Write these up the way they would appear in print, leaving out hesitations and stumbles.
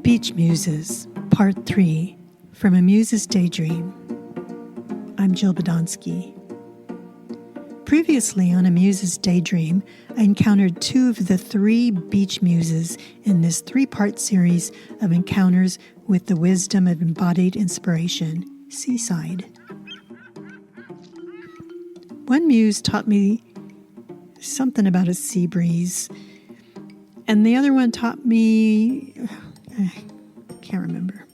Beach Muses, Part 3, from A Muse's Daydream. I'm Jill Badonsky. Previously on A Muse's Daydream, I encountered two of the three Beach Muses in this three-part series of encounters with the wisdom of embodied inspiration, Seaside. One muse taught me something about a sea breeze, and the other one taught me... I can't remember.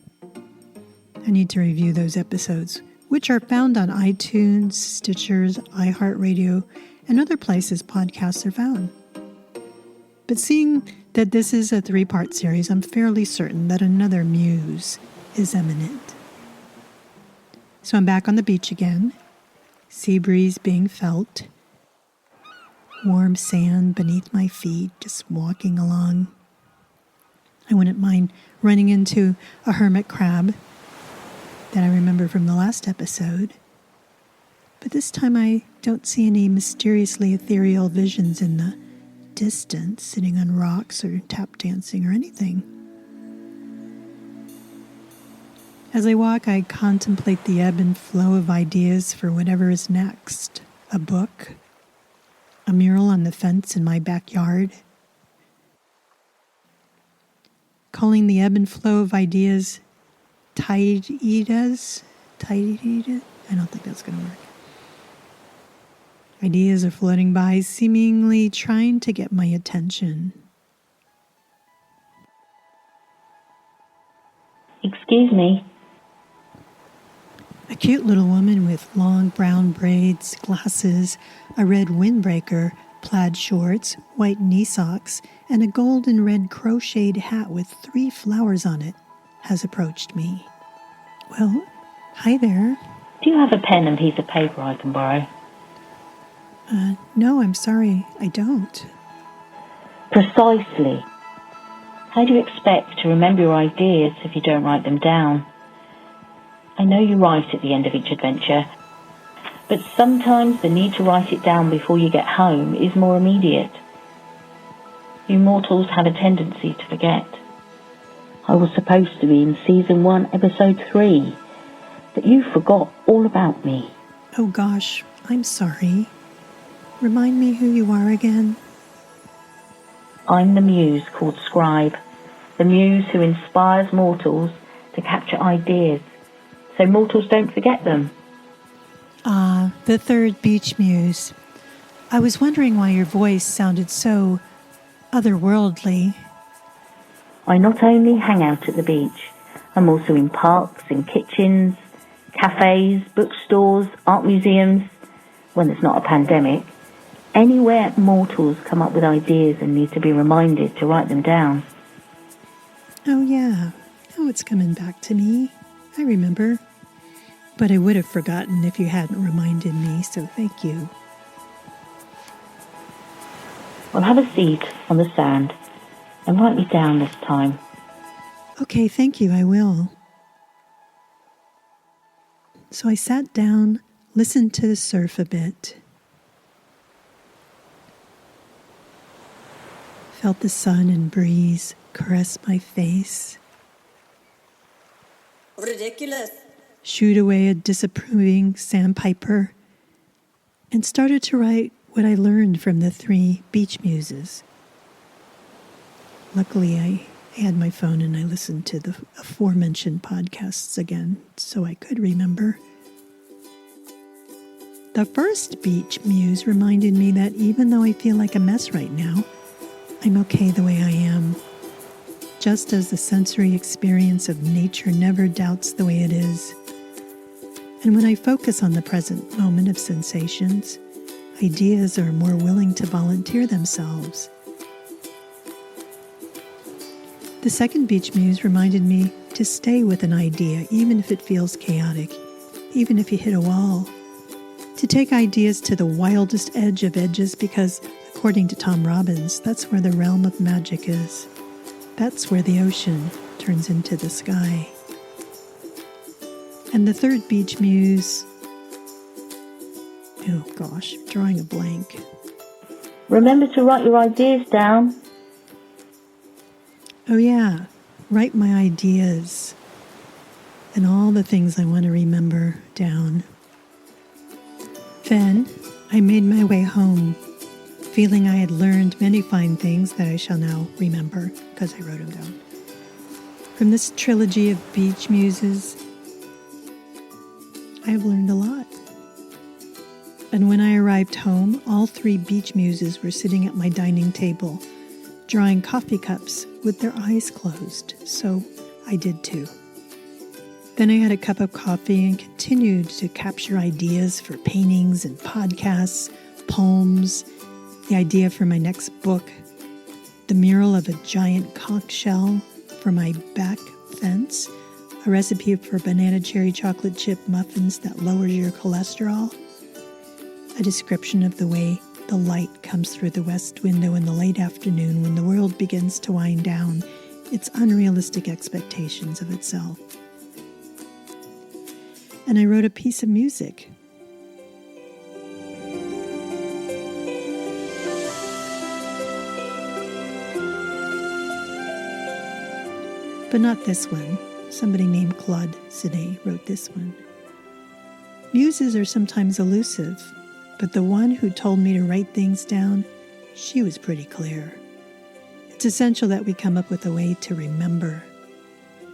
I need to review those episodes, which are found on iTunes, Stitchers, iHeart Radio, and other places podcasts are found. But seeing that this is a three-part series, I'm fairly certain that another muse is imminent. So I'm back on the beach again, sea breeze being felt, warm sand beneath my feet, just walking along. I wouldn't mind running into a hermit crab that I remember from the last episode. But this time I don't see any mysteriously ethereal visions in the distance, sitting on rocks or tap dancing or anything. As I walk, I contemplate the ebb and flow of ideas for whatever is next. A book, a mural on the fence in my backyard, calling the ebb and flow of ideas tideas. I don't think that's going to work. Ideas are floating by, seemingly trying to get my attention. Excuse me. A cute little woman with long brown braids, glasses, a red windbreaker, plaid shorts, white knee socks, and a gold and red crocheted hat with 3 flowers on it has approached me. Well, hi there. Do you have a pen and piece of paper I can borrow? No, I'm sorry, I don't. Precisely. How do you expect to remember your ideas if you don't write them down? I know you write at the end of each adventure, but sometimes the need to write it down before you get home is more immediate. You mortals have a tendency to forget. I was supposed to be in Season 1, Episode 3, but you forgot all about me. Oh gosh, I'm sorry. Remind me who you are again? I'm the muse called Scribe, the muse who inspires mortals to capture ideas, so mortals don't forget them. Ah, the third Beach Muse. I was wondering why your voice sounded so otherworldly. I not only hang out at the beach, I'm also in parks, in kitchens, cafes, bookstores, art museums, when there's not a pandemic, anywhere mortals come up with ideas and need to be reminded to write them down. Oh yeah, oh it's coming back to me. I remember. But I would have forgotten if you hadn't reminded me, so thank you. Well, have a seat on the sand and write me down this time. Okay, thank you, I will. So I sat down, listened to the surf a bit, felt the sun and breeze caress my face. Ridiculous. Shooed away a disapproving sandpiper, and started to write what I learned from the 3 Beach Muses. Luckily, I had my phone and I listened to the aforementioned podcasts again, so I could remember. The first Beach Muse reminded me that even though I feel like a mess right now, I'm okay the way I am. Just as the sensory experience of nature never doubts the way it is. And when I focus on the present moment of sensations, ideas are more willing to volunteer themselves. The second Beach Muse reminded me to stay with an idea, even if it feels chaotic, even if you hit a wall. To take ideas to the wildest edge of edges because, according to Tom Robbins, that's where the realm of magic is. That's where the ocean turns into the sky. And the third Beach Muse Oh gosh, drawing a blank. Remember to write your ideas down. Oh yeah, write my ideas and all the things I want to remember down. Then I made my way home, feeling I had learned many fine things that I shall now remember because I wrote them down. From this trilogy of Beach Muses, I have learned a lot. And when I arrived home, all 3 Beach Muses were sitting at my dining table, drawing coffee cups with their eyes closed, so I did too. Then I had a cup of coffee and continued to capture ideas for paintings and podcasts, poems, the idea for my next book, the mural of a giant conch shell for my back fence, a recipe for banana cherry chocolate chip muffins that lowers your cholesterol, a description of the way the light comes through the west window in the late afternoon when the world begins to wind down its unrealistic expectations of itself. And I wrote a piece of music. But not this one. Somebody named Claude Sidney wrote this one. Muses are sometimes elusive, but the one who told me to write things down, she was pretty clear. It's essential that we come up with a way to remember.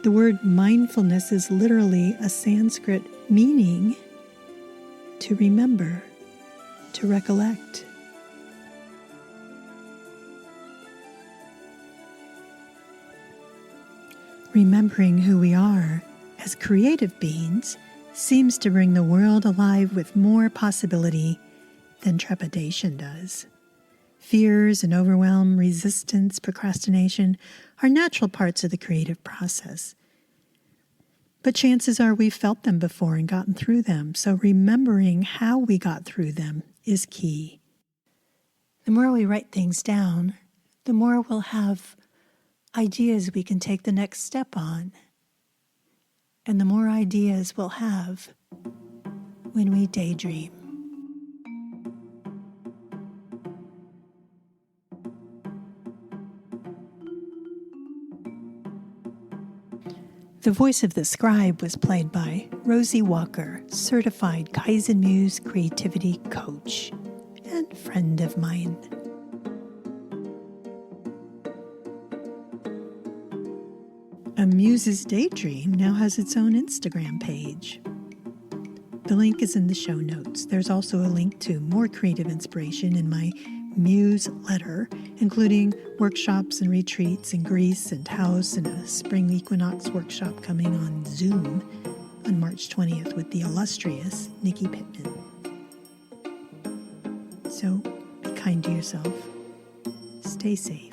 The word mindfulness is literally a Sanskrit meaning to remember, to recollect. Remembering who we are as creative beings seems to bring the world alive with more possibility than trepidation does. Fears and overwhelm, resistance, procrastination are natural parts of the creative process. But chances are we've felt them before and gotten through them, so remembering how we got through them is key. The more we write things down, the more we'll have ideas we can take the next step on. And the more ideas we'll have when we daydream. The voice of the Scribe was played by Rosie Walker, certified Kaizen Muse creativity coach and friend of mine. A Muse's Daydream now has its own Instagram page. The link is in the show notes. There's also a link to more creative inspiration in my Muse letter, including workshops and retreats in Greece and Taos and a spring equinox workshop coming on Zoom on March 20th with the illustrious Nikki Pittman. So be kind to yourself. Stay safe.